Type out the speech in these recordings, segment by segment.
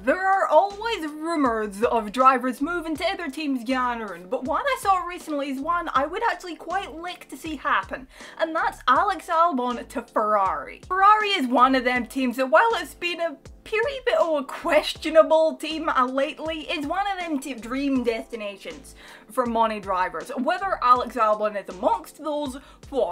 There are always rumours of drivers moving to other teams Ganron, but one I saw recently is one I would actually quite like to see happen, and that's Alex Albon to Ferrari. Ferrari is one of them teams that, while it's been a pretty bit of a questionable team lately, is one of them dream destinations for money drivers. Whether Alex Albon is amongst those,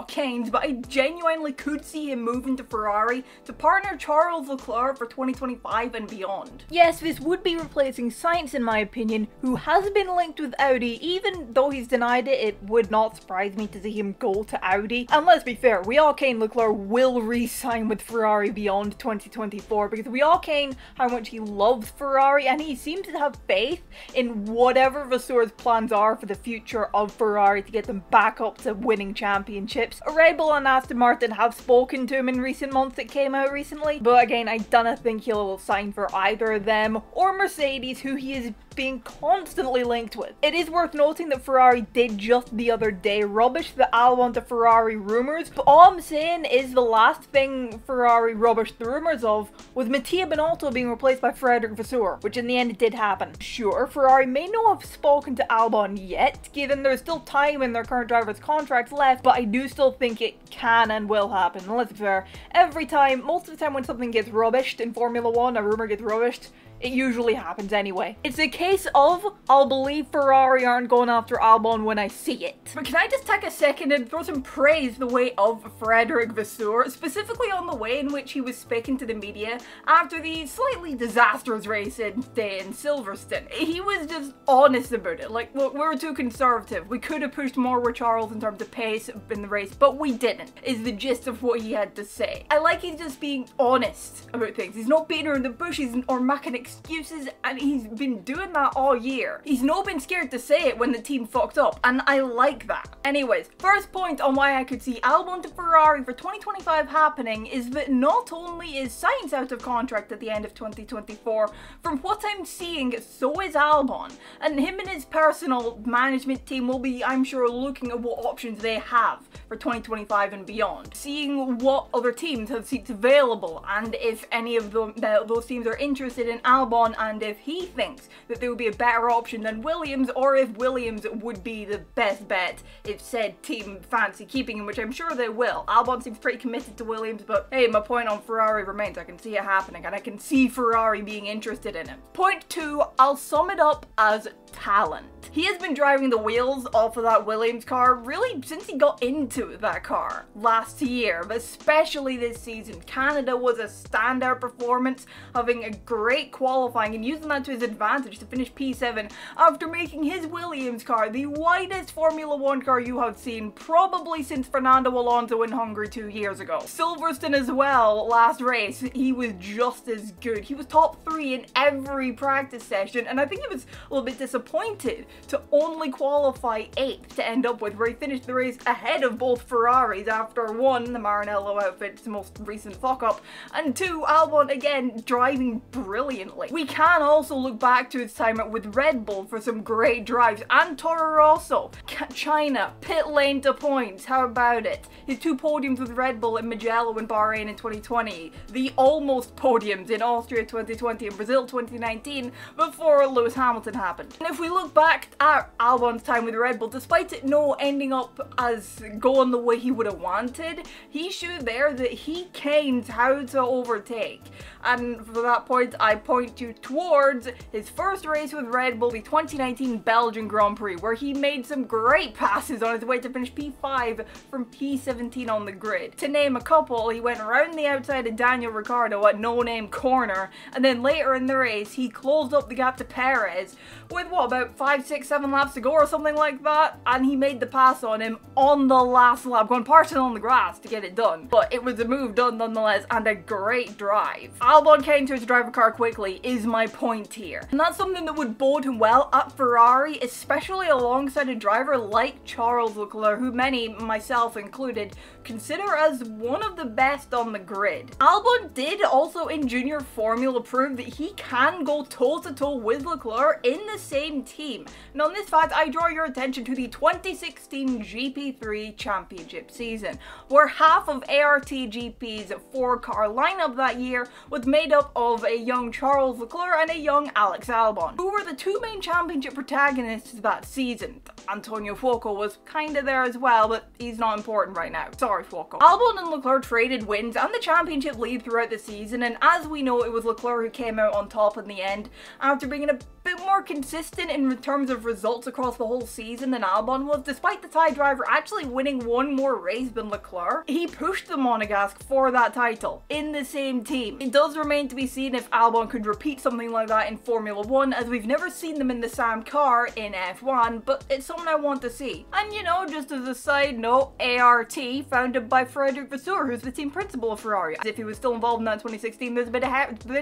canes, but I genuinely could see him moving to Ferrari to partner Charles Leclerc for 2025 and beyond. Yes, this would be replacing Sainz in my opinion, who has been linked with Audi. Even though he's denied it, it would not surprise me to see him go to Audi. And let's be fair, we all cane Leclerc will re-sign with Ferrari beyond 2024, because we all cane how much he loves Ferrari and he seems to have faith in whatever Vasseur's plans are for the future of Ferrari to get them back up to winning championships. Red Bull and Aston Martin have spoken to him in recent months, it came out recently, but again, I don't think he'll sign for either of them or Mercedes, who he is being constantly linked with. It is worth noting that Ferrari did just the other day rubbish the Albon to Ferrari rumours, but all I'm saying is the last thing Ferrari rubbished the rumours of was Mattia Binotto being replaced by Frederic Vasseur, which in the end did happen. Sure, Ferrari may not have spoken to Albon yet, given there's still time in their current driver's contracts left, but I do still think it can and will happen. And let's be fair, most of the time when something gets rubbished in Formula 1, a rumour gets rubbished, it usually happens anyway. It's a case of, I'll believe Ferrari aren't going after Albon when I see it. But can I just take a second and throw some praise the way of Frederic Vasseur, specifically on the way in which he was speaking to the media after the slightly disastrous race in Silverstone. He was just honest about it. Like, look, we were too conservative. We could have pushed more with Charles in terms of pace in the race, but we didn't, is the gist of what he had to say. I like he's just being honest about things. He's not beating around the bushes or making excuses, and he's been doing that all year. He's not been scared to say it when the team fucked up, and I like that. Anyways, first point on why I could see Albon to Ferrari for 2025 happening is that not only is Sainz out of contract at the end of 2024, from what I'm seeing, so is Albon, and him and his personal management team will be, I'm sure, looking at what options they have for 2025 and beyond, seeing what other teams have seats available, and if any of those teams are interested in Albon, and if he thinks that there would be a better option than Williams, or if Williams would be the best bet if said team fancy keeping him, which I'm sure they will. Albon seems pretty committed to Williams, but hey, my point on Ferrari remains. I can see it happening, and I can see Ferrari being interested in him. Point 2, I'll sum it up as talent. He has been driving the wheels off of that Williams car really since he got into that car last year, but especially this season. Canada was a standout performance, having a great qualifying and using that to his advantage to finish P7 after making his Williams car the widest Formula 1 car you have seen probably since Fernando Alonso in Hungary 2 years ago. Silverstone as well, last race, he was just as good. He was top 3 in every practice session, and I think he was a little bit disappointed to only qualify 8th to end up with, where he finished the race ahead of both Ferraris after 1, the Maranello outfit's most recent fuck-up, and 2, Albon again driving brilliantly. We can also look back to his time with Red Bull for some great drives, and Toro Rosso, China, pit lane to points, how about it? His 2 podiums with Red Bull in Mugello and Bahrain in 2020, the almost podiums in Austria 2020 and Brazil 2019 before Lewis Hamilton happened. And if we look back at Albon's time with Red Bull, despite it no ending up as going the way he would have wanted, he showed there that he kens how to overtake. And for that point, I point you towards his first race with Red Bull, the 2019 Belgian Grand Prix, where he made some great passes on his way to finish P5 from P17 on the grid. To name a couple, he went around the outside of Daniel Ricciardo at no-name corner, and then later in the race, he closed up the gap to Perez with what, about 5, 6, 7 laps to go or something like that, and he made the pass on him on the last lap, going partial on the grass to get it done. But it was a move done nonetheless, and a great drive. Albon came to his driver car quickly is my point here, and that's something something that would bode him well at Ferrari, especially alongside a driver like Charles Leclerc, who many, myself included, consider as one of the best on the grid. Albon did also in junior formula prove that he can go toe-to-toe with Leclerc in the same team. And on this fact, I draw your attention to the 2016 GP3 championship season, where half of ARTGP's 4-car lineup that year was made up of a young Charles Leclerc and a young Alex Albon, who were the two main championship protagonists that season. Antonio Fuoco was kinda there as well, but he's not important right now. Sorry, Fuoco. Albon and Leclerc traded wins and the championship lead throughout the season, and as we know, it was Leclerc who came out on top in the end after being a bit more consistent in terms of results across the whole season than Albon was, despite the Thai driver actually winning one more race than Leclerc. He pushed the Monegasque for that title in the same team. It does remain to be seen if Albon could repeat something like that in Formula 1, as we've never seen them in the same car in F1, but it's something I want to see. And you know, just as a side note, ART, founded by Frederick Vasseur, who's the team principal of Ferrari. As if he was still involved in that 2016, there's a bit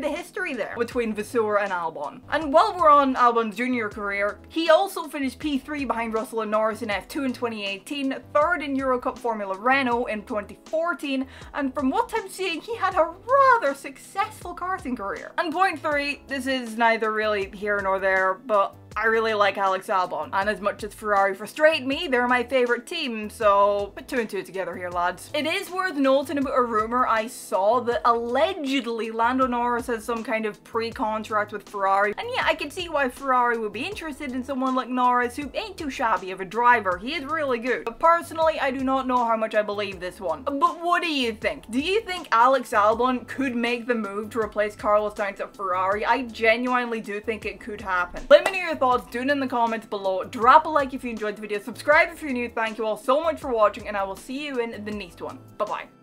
of history there between Vasseur and Albon. And while we're on Albon's junior career, he also finished P3 behind Russell and Norris in F2 in 2018, third in Eurocup Formula Renault in 2014, and from what I'm seeing, he had a rather successful karting career. And point 3, this is neither really here nor there, but I really like Alex Albon, and as much as Ferrari frustrate me, they're my favourite team, so put 2 and 2 together here, lads. It is worth noting about a rumour I saw that allegedly Lando Norris has some kind of pre-contract with Ferrari, and yeah, I can see why Ferrari would be interested in someone like Norris, who ain't too shabby of a driver. He is really good. But personally, I do not know how much I believe this one. But what do you think? Do you think Alex Albon could make the move to replace Carlos Sainz at Ferrari? I genuinely do think it could happen. Let me know your thoughts, do it in the comments below. Drop a like if you enjoyed the video, subscribe if you're new. Thank you all so much for watching, and I will see you in the next one. Bye bye.